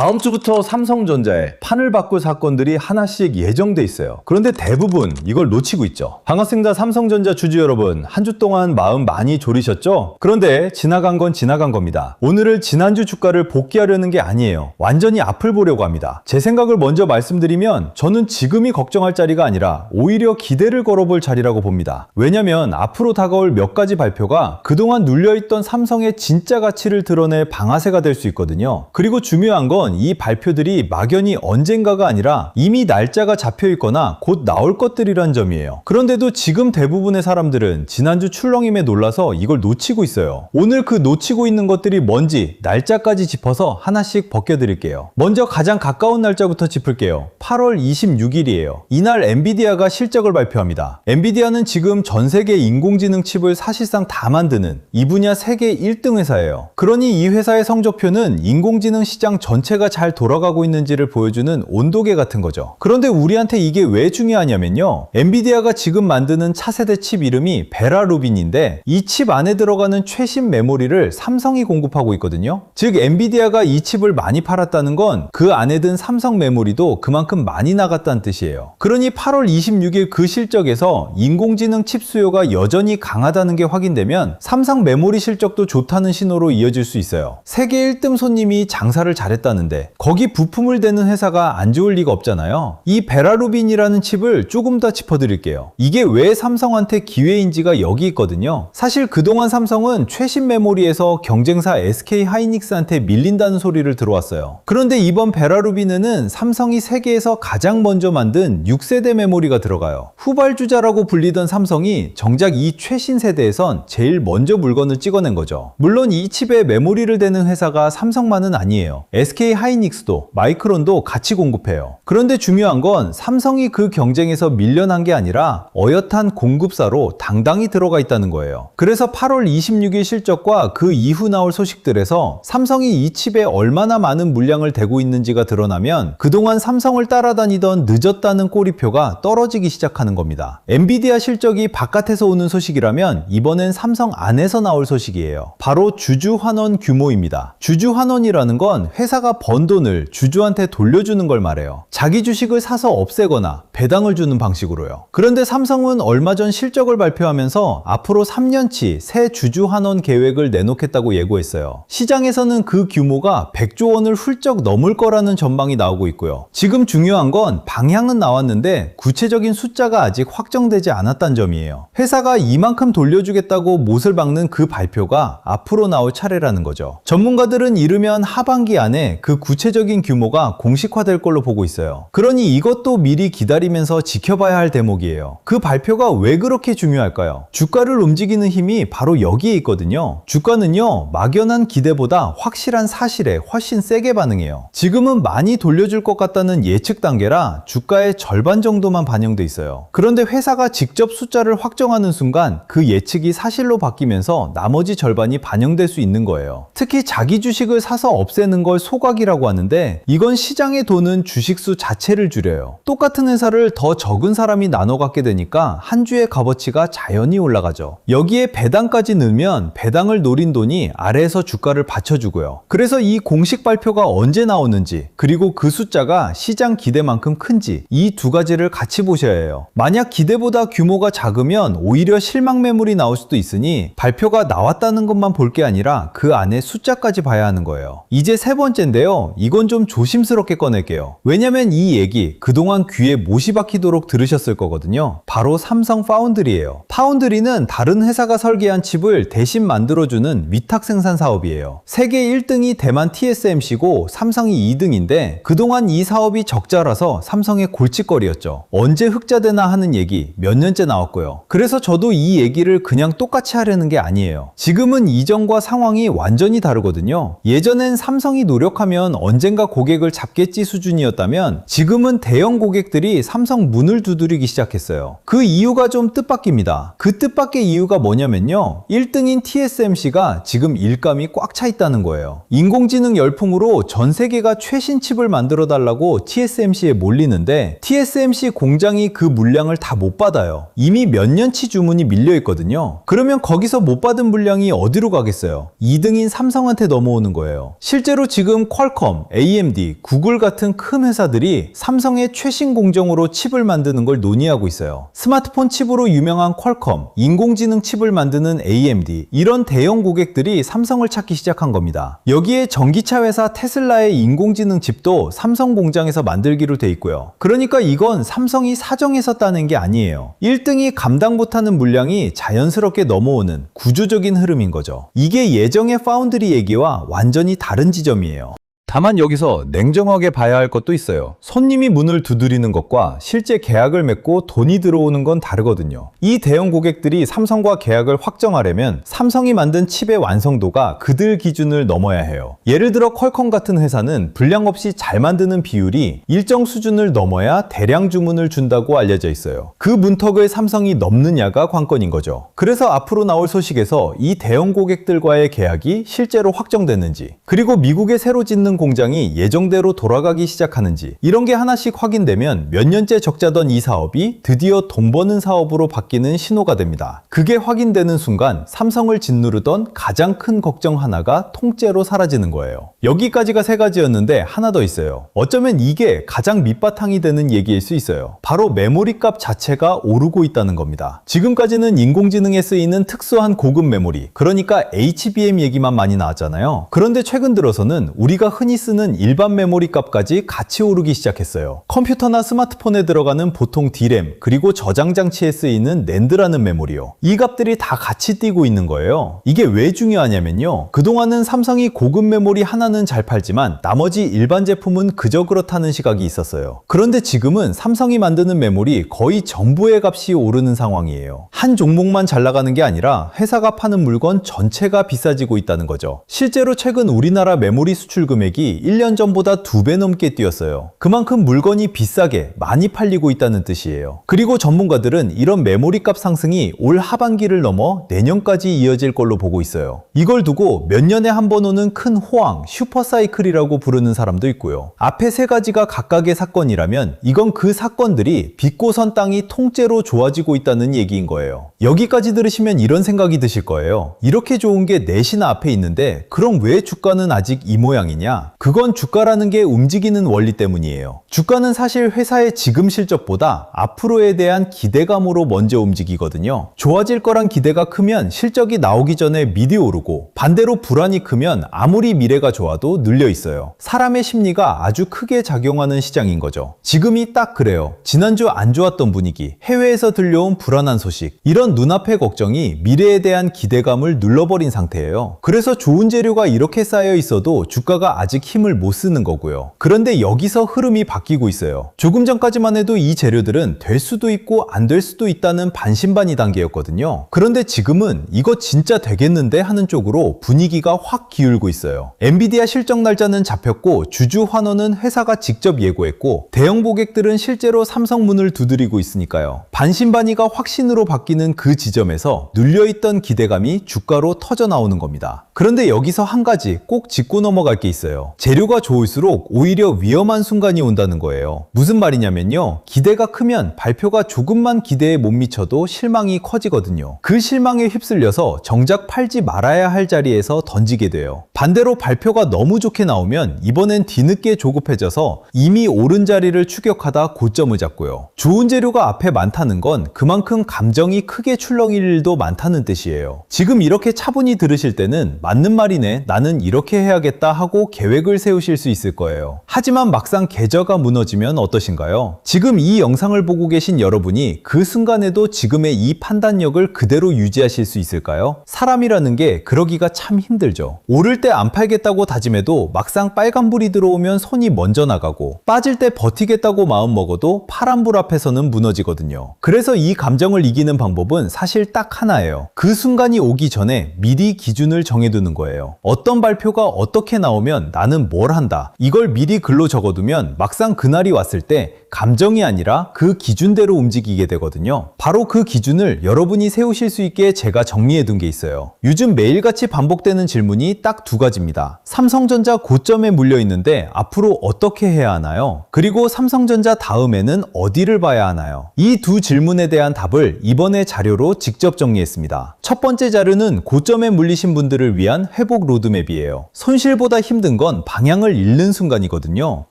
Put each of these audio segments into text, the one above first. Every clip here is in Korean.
다음 주부터 삼성전자에 판을 바꿀 사건들이 하나씩 예정돼 있어요. 그런데 대부분 이걸 놓치고 있죠. 반갑습니다. 삼성전자 주주 여러분, 한 주 동안 마음 많이 졸이셨죠? 그런데 지나간 건 지나간 겁니다. 오늘은 지난주 주가를 복귀하려는 게 아니에요. 완전히 앞을 보려고 합니다. 제 생각을 먼저 말씀드리면 저는 지금이 걱정할 자리가 아니라 오히려 기대를 걸어볼 자리라고 봅니다. 왜냐면 앞으로 다가올 몇 가지 발표가 그동안 눌려있던 삼성의 진짜 가치를 드러낼 방아쇠가 될 수 있거든요. 그리고 중요한 건 이 발표들이 막연히 언젠가가 아니라 이미 날짜가 잡혀 있거나 곧 나올 것들이란 점이에요. 그런데도 지금 대부분의 사람들은 지난주 출렁임에 놀라서 이걸 놓치고 있어요. 오늘 그 놓치고 있는 것들이 뭔지 날짜까지 짚어서 하나씩 벗겨드릴게요. 먼저 가장 가까운 날짜부터 짚을게요. 8월 26일이에요. 이날 엔비디아가 실적을 발표합니다. 엔비디아는 지금 전 세계 인공지능 칩을 사실상 다 만드는 이 분야 세계 1등 회사예요. 그러니 이 회사의 성적표는 인공지능 시장 전체가 잘 돌아가고 있는지를 보여주는 온도계 같은 거죠. 그런데 우리한테 이게 왜 중요하냐면요. 엔비디아가 지금 만드는 차세대 칩 이름이 베라루빈인데 이 칩 안에 들어가는 최신 메모리를 삼성이 공급하고 있거든요. 즉 엔비디아가 이 칩을 많이 팔았다는 건 그 안에 든 삼성 메모리도 그만큼 많이 나갔다는 뜻이에요. 그러니 8월 26일 그 실적에서 인공지능 칩 수요가 여전히 강하다는 게 확인되면 삼성 메모리 실적도 좋다는 신호로 이어질 수 있어요. 세계 1등 손님이 장사를 잘했다는데 거기 부품을 대는 회사가 안 좋을 리가 없잖아요. 이 베라루빈이라는 칩을 조금 더 짚어드릴게요. 이게 왜 삼성한테 기회인지가 여기 있거든요. 사실 그동안 삼성은 최신 메모리에서 경쟁사 SK 하이닉스한테 밀린다는 소리를 들어왔어요. 그런데 이번 베라루빈에는 삼성이 세계에서 가장 먼저 만든 6세대 메모리가 들어가요. 후발주자라고 불리던 삼성이 정작 이 최신 세대에선 제일 먼저 물건을 찍어낸 거죠. 물론 이 칩에 메모리를 대는 회사가 삼성만은 아니에요. SK 하이닉스도 마이크론도 같이 공급해요. 그런데 중요한 건 삼성이 그 경쟁에서 밀려난 게 아니라 어엿한 공급사로 당당히 들어가 있다는 거예요. 그래서 8월 26일 실적과 그 이후 나올 소식들에서 삼성이 이 칩에 얼마나 많은 물량을 대고 있는지가 드러나면 그동안 삼성을 따라다니던 늦었다는 꼬리표가 떨어지기 시작하는 겁니다. 엔비디아 실적이 바깥에서 오는 소식이라면 이번엔 삼성 안에서 나올 소식이에요. 바로 주주 환원 규모입니다. 주주 환원이라는 건 회사가 번 돈을 주주한테 돌려주는 걸 말해요. 자기 주식을 사서 없애거나 배당을 주는 방식으로요. 그런데 삼성은 얼마 전 실적을 발표하면서 앞으로 3년치 새 주주 환원 계획을 내놓겠다고 예고했어요. 시장에서는 그 규모가 100조 원을 훌쩍 넘을 거라는 전망이 나오고 있고요. 지금 중요한 건 방향은 나왔는데 구체적인 숫자가 아직 확정되지 않았다는 점이에요. 회사가 이만큼 돌려주겠다고 못을 박는 그 발표가 앞으로 나올 차례라는 거죠. 전문가들은 이르면 하반기 안에 그 구체적인 규모가 공식화될 걸로 보고 있어요. 그러니 이것도 미리 기다리면서 지켜봐야 할 대목이에요. 그 발표가 왜 그렇게 중요할까요? 주가를 움직이는 힘이 바로 여기에 있거든요. 주가는요, 막연한 기대보다 확실한 사실에 훨씬 세게 반응해요. 지금은 많이 돌려줄 것 같다는 예측 단계라 주가의 절반 정도만 반영돼 있어요. 그런데 회사가 직접 숫자를 확정하는 순간 그 예측이 사실로 바뀌면서 나머지 절반이 반영될 수 있는 거예요. 특히 자기 주식을 사서 없애는 걸 소각이라고 하는데 이건 시장에 도는 주식수 자체를 줄여요. 똑같은 회사를 더 적은 사람이 나눠 갖게 되니까 한 주의 값어치가 자연히 올라가죠. 여기에 배당까지 넣으면 배당을 노린 돈이 아래에서 주가를 받쳐주고요. 그래서 이 공식 발표가 언제 나오는지 그리고 그 숫자가 시장 기대만큼 큰지 이 두 가지를 같이 보셔야 해요. 만약 기대보다 규모가 작으면 오히려 실망 매물이 나올 수도 있으니 발표가 나왔다는 것만 볼 게 아니라 그 안에 숫자까지 봐야 하는 거예요. 이제 세 번째인데요. 이건 좀 조심스럽게 꺼낼게요. 왜냐면 이 얘기 그동안 귀에 못이 박히도록 들으셨을 거거든요. 바로 삼성 파운드리예요. 파운드리는 다른 회사가 설계한 칩을 대신 만들어주는 위탁 생산 사업이에요. 세계 1등이 대만 TSMC고 삼성이 2등인데 그동안 이 사업이 적자라서 삼성의 골칫거리였죠. 언제 흑자되나 하는 얘기 몇 년째 나왔고요. 그래서 저도 이 얘기를 그냥 똑같이 하려는 게 아니에요. 지금은 이전과 상황이 완전히 다르거든요. 예전엔 삼성이 노력하면 언젠가 고객을 잡겠지 수준이었다면 지금은 대형 고객들이 삼성 문을 두드리기 시작했어요. 그 이유가 좀 뜻밖입니다. 그 뜻밖의 이유가 뭐냐면요. 1등인 TSMC가 지금 일감이 꽉 차 있다는 거예요. 인공지능 열풍으로 전 세계가 최신 칩을 만들어 달라고 TSMC에 몰리는데 TSMC 공장이 그 물량을 다 못 받아요. 이미 몇 년치 주문이 밀려 있거든요. 그러면 거기서 못 받은 물량이 어디로 가겠어요? 2등인 삼성한테 넘어오는 거예요. 실제로 지금 퀄컴, AMD, 구글 같은 큰 회사들이 삼성의 최신 공정으로 칩을 만드는 걸 논의하고 있어요. 스마트폰 칩으로 유명한 퀄컴, 인공지능 칩을 만드는 AMD, 이런 대형 고객들이 삼성을 찾기 시작한 겁니다. 여기에 전기차 회사 테슬라의 인공지능 칩도 삼성 공장에서 만들기로 돼 있고요. 그러니까 이건 삼성이 사정해서 따낸 게 아니에요. 1등이 감당 못하는 물량이 자연스럽게 넘어오는 구조적인 흐름인 거죠. 이게 예정의 파운드리 얘기와 완전히 다른 지점이에요. 다만 여기서 냉정하게 봐야 할 것도 있어요. 손님이 문을 두드리는 것과 실제 계약을 맺고 돈이 들어오는 건 다르거든요. 이 대형 고객들이 삼성과 계약을 확정하려면 삼성이 만든 칩의 완성도가 그들 기준을 넘어야 해요. 예를 들어 퀄컴 같은 회사는 불량 없이 잘 만드는 비율이 일정 수준을 넘어야 대량 주문을 준다고 알려져 있어요. 그 문턱을 삼성이 넘느냐가 관건인 거죠. 그래서 앞으로 나올 소식에서 이 대형 고객들과의 계약이 실제로 확정됐는지, 그리고 미국에 새로 짓는 공장이 예정대로 돌아가기 시작하는지, 이런 게 하나씩 확인되면 몇 년째 적자던 이 사업이 드디어 돈 버는 사업으로 바뀌는 신호가 됩니다. 그게 확인되는 순간 삼성을 짓누르던 가장 큰 걱정 하나가 통째로 사라지는 거예요. 여기까지가 세 가지였는데 하나 더 있어요. 어쩌면 이게 가장 밑바탕이 되는 얘기일 수 있어요. 바로 메모리 값 자체가 오르고 있다는 겁니다. 지금까지는 인공지능에 쓰이는 특수한 고급 메모리, 그러니까 HBM 얘기만 많이 나왔잖아요. 그런데 최근 들어서는 우리가 흔히 쓰는 일반 메모리 값까지 같이 오르기 시작했어요. 컴퓨터나 스마트폰에 들어가는 보통 D램, 그리고 저장 장치에 쓰이는 낸드라는 메모리요. 이 값들이 다 같이 뛰고 있는 거예요. 이게 왜 중요하냐면요. 그동안은 삼성이 고급 메모리 하나는 잘 팔지만 나머지 일반 제품은 그저 그렇다는 시각이 있었어요. 그런데 지금은 삼성이 만드는 메모리 거의 전부의 값이 오르는 상황이에요. 한 종목만 잘 나가는 게 아니라 회사가 파는 물건 전체가 비싸지고 있다는 거죠. 실제로 최근 우리나라 메모리 수출 금액이 1년 전보다 2배 넘게 뛰었어요. 그만큼 물건이 비싸게 많이 팔리고 있다는 뜻이에요. 그리고 전문가들은 이런 메모리 값 상승이 올 하반기를 넘어 내년까지 이어질 걸로 보고 있어요. 이걸 두고 몇 년에 한 번 오는 큰 호황, 슈퍼사이클이라고 부르는 사람도 있고요. 앞에 세 가지가 각각의 사건이라면 이건 그 사건들이 빚고 선 땅이 통째로 좋아지고 있다는 얘기인 거예요. 여기까지 들으시면 이런 생각이 드실 거예요. 이렇게 좋은 게 넷이나 앞에 있는데 그럼 왜 주가는 아직 이 모양이냐? 그건 주가라는 게 움직이는 원리 때문이에요. 주가는 사실 회사의 지금 실적보다 앞으로에 대한 기대감으로 먼저 움직이거든요. 좋아질 거란 기대가 크면 실적이 나오기 전에 미리 오르고, 반대로 불안이 크면 아무리 미래가 좋아도 눌려 있어요. 사람의 심리가 아주 크게 작용하는 시장인 거죠. 지금이 딱 그래요. 지난주 안 좋았던 분위기, 해외에서 들려온 불안한 소식, 이런 눈앞의 걱정이 미래에 대한 기대감을 눌러버린 상태예요. 그래서 좋은 재료가 이렇게 쌓여 있어도 주가가 아직 힘을 못 쓰는 거고요. 그런데 여기서 흐름이 바뀌고 있어요. 조금 전까지만 해도 이 재료들은 될 수도 있고 안 될 수도 있다는 반신반의 단계였거든요. 그런데 지금은 이거 진짜 되겠는데 하는 쪽으로 분위기가 확 기울고 있어요. 엔비디아 실적 날짜는 잡혔고 주주 환원은 회사가 직접 예고했고 대형 고객들은 실제로 삼성 문을 두드리고 있으니까요. 반신반의가 확신으로 바뀌는 그 지점에서 눌려있던 기대감이 주가로 터져 나오는 겁니다. 그런데 여기서 한 가지 꼭 짚고 넘어갈 게 있어요. 재료가 좋을수록 오히려 위험한 순간이 온다는 거예요. 무슨 말이냐면요. 기대가 크면 발표가 조금만 기대에 못 미쳐도 실망이 커지거든요. 그 실망에 휩쓸려서 정작 팔지 말아야 할 자리에서 던지게 돼요. 반대로 발표가 너무 좋게 나오면 이번엔 뒤늦게 조급해져서 이미 오른 자리를 추격하다 고점을 잡고요. 좋은 재료가 앞에 많다는 건 그만큼 감정이 크게 출렁일 일도 많다는 뜻이에요. 지금 이렇게 차분히 들으실 때는 맞는 말이네, 나는 이렇게 해야겠다 하고 계획을 세우실 수 있을 거예요. 하지만 막상 계좌가 무너지면 어떠신가요? 지금 이 영상을 보고 계신 여러분이 그 순간에도 지금의 이 판단력을 그대로 유지하실 수 있을까요? 사람이라는 게 그러기가 참 힘들죠. 오를 때 안 팔겠다고 다짐해도 막상 빨간불이 들어오면 손이 먼저 나가고 빠질 때 버티겠다고 마음먹어도 파란불 앞에서는 무너지거든요. 그래서 이 감정을 이기는 방법은 사실 딱 하나예요. 그 순간이 오기 전에 미리 기준을 정해두는 거예요. 어떤 발표가 어떻게 나오면 나는 뭘 한다. 이걸 미리 글로 적어두면 막상 그날이 왔을 때 감정이 아니라 그 기준대로 움직이게 되거든요. 바로 그 기준을 여러분이 세우실 수 있게 제가 정리해둔 게 있어요. 요즘 매일같이 반복되는 질문이 딱 두 가지입니다. 삼성전자 고점에 물려 있는데 앞으로 어떻게 해야 하나요? 그리고 삼성전자 다음에는 어디를 봐야 하나요? 이 두 질문에 대한 답을 이번에 자료로 직접 정리했습니다. 첫 번째 자료는 고점에 물리신 분들을 위한 회복 로드맵이에요. 손실보다 힘든 건 방향을 잃는 순간이거든요.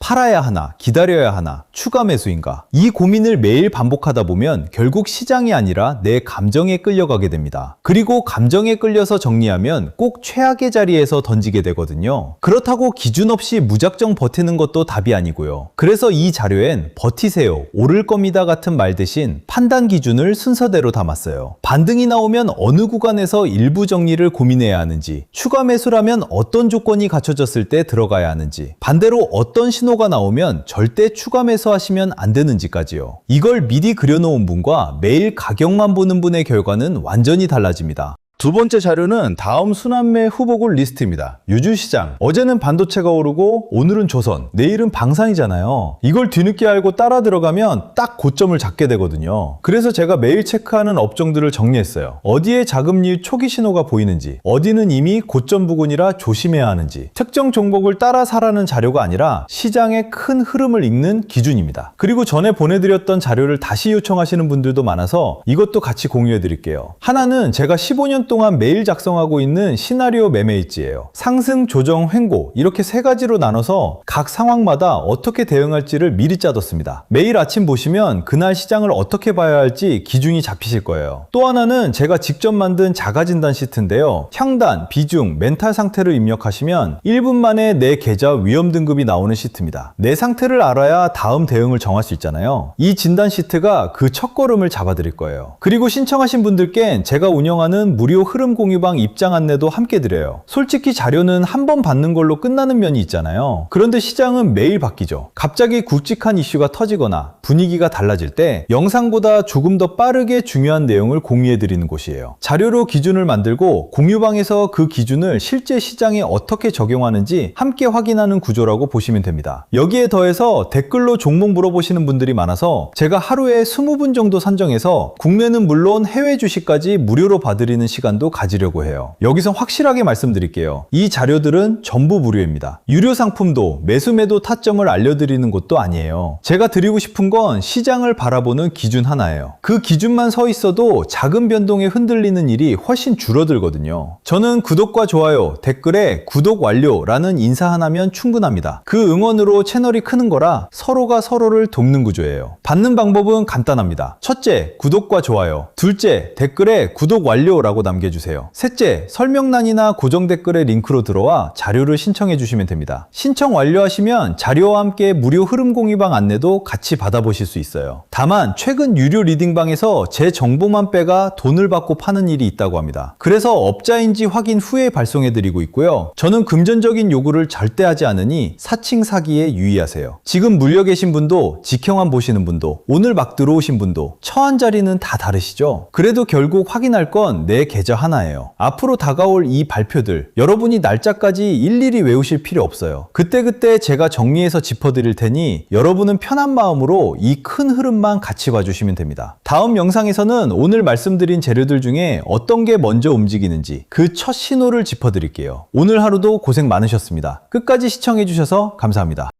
팔아야 하나, 기다려야 하나, 추가 매수인가? 이 고민을 매일 반복하다 보면 결국 시장이 아니라 내 감정에 끌려가게 됩니다. 그리고 감정에 끌려서 정리하면 꼭 최악의 자리에서 던지게 되거든요. 그렇다고 기준 없이 무작정 버티는 것도 답이 아니고요. 그래서 이 자료엔 버티세요, 오를 겁니다 같은 말 대신 판단 기준을 순서대로 담았어요. 반등이 나오면 어느 구간에서 일부 정리를 고민해야 하는지, 추가 매수라면 어떤 조건이 갖춰졌을 때 들어가야 하는지, 반대로 어떤 신호가 나오면 절대 추가 매수하시면 안 되는지까지요. 이걸 미리 그려놓은 분과 매일 가격만 보는 분의 결과는 완전히 달라집니다. 두 번째 자료는 다음 순환매 후보군 리스트입니다. 유주시장. 어제는 반도체가 오르고 오늘은 조선, 내일은 방산이잖아요. 이걸 뒤늦게 알고 따라 들어가면 딱 고점을 잡게 되거든요. 그래서 제가 매일 체크하는 업종들을 정리했어요. 어디에 자금리 초기 신호가 보이는지, 어디는 이미 고점 부근이라 조심해야 하는지, 특정 종목을 따라 사라는 자료가 아니라 시장의 큰 흐름을 읽는 기준입니다. 그리고 전에 보내드렸던 자료를 다시 요청하시는 분들도 많아서 이것도 같이 공유해 드릴게요. 하나는 제가 15년 동안 매일 작성하고 있는 시나리오 매매일지예요. 상승, 조정, 횡보 이렇게 세 가지로 나눠서 각 상황마다 어떻게 대응할지를 미리 짜뒀습니다. 매일 아침 보시면 그날 시장을 어떻게 봐야 할지 기준이 잡히실 거예요. 또 하나는 제가 직접 만든 자가진단 시트인데요. 향단, 비중, 멘탈 상태를 입력하시면 1분 만에 내 계좌 위험 등급이 나오는 시트입니다. 내 상태를 알아야 다음 대응을 정할 수 있잖아요. 이 진단 시트가 그 첫걸음을 잡아드릴 거예요. 그리고 신청하신 분들께는 제가 운영하는 무료 흐름 공유방 입장 안내도 함께 드려요. 솔직히 자료는 한 번 받는 걸로 끝나는 면이 있잖아요. 그런데 시장은 매일 바뀌죠. 갑자기 굵직한 이슈가 터지거나 분위기가 달라질 때 영상보다 조금 더 빠르게 중요한 내용을 공유해 드리는 곳이에요. 자료로 기준을 만들고 공유방에서 그 기준을 실제 시장에 어떻게 적용하는지 함께 확인하는 구조라고 보시면 됩니다. 여기에 더해서 댓글로 종목 물어보시는 분들이 많아서 제가 하루에 20분 정도 산정해서 국내는 물론 해외 주식까지 무료로 봐드리는 시간도 가지려고 해요. 여기서 확실하게 말씀드릴게요. 이 자료들은 전부 무료입니다. 유료 상품도 매수 매도 타점을 알려드리는 것도 아니에요. 제가 드리고 싶은 건 시장을 바라보는 기준 하나예요. 그 기준만 서 있어도 작은 변동에 흔들리는 일이 훨씬 줄어들거든요. 저는 구독과 좋아요, 댓글에 구독 완료라는 인사 하나면 충분합니다. 그 응원으로 채널이 크는 거라 서로가 서로를 돕는 구조예요. 받는 방법은 간단합니다. 첫째, 구독과 좋아요. 둘째, 댓글에 구독 완료라고 남겨주세요. 셋째, 설명란이나 고정 댓글의 링크로 들어와 자료를 신청해 주시면 됩니다. 신청 완료하시면 자료와 함께 무료 흐름 공유방 안내도 같이 받아보실 수 있어요. 다만 최근 유료 리딩방에서 제 정보만 빼가 돈을 받고 파는 일이 있다고 합니다. 그래서 업자인지 확인 후에 발송해 드리고 있고요. 저는 금전적인 요구를 절대 하지 않으니 사칭 사기에 유의하세요. 지금 물려 계신 분도, 직형만 보시는 분도, 오늘 막 들어오신 분도 처한 자리는 다 다르시죠? 그래도 결국 확인할 건 내 계좌 하나예요. 앞으로 다가올 이 발표들 여러분이 날짜까지 일일이 외우실 필요 없어요. 그때그때 제가 정리해서 짚어드릴 테니 여러분은 편한 마음으로 이 큰 흐름만 같이 봐주시면 됩니다. 다음 영상에서는 오늘 말씀드린 재료들 중에 어떤 게 먼저 움직이는지 그 첫 신호를 짚어드릴게요. 오늘 하루도 고생 많으셨습니다. 끝까지 시청해주셔서 감사합니다.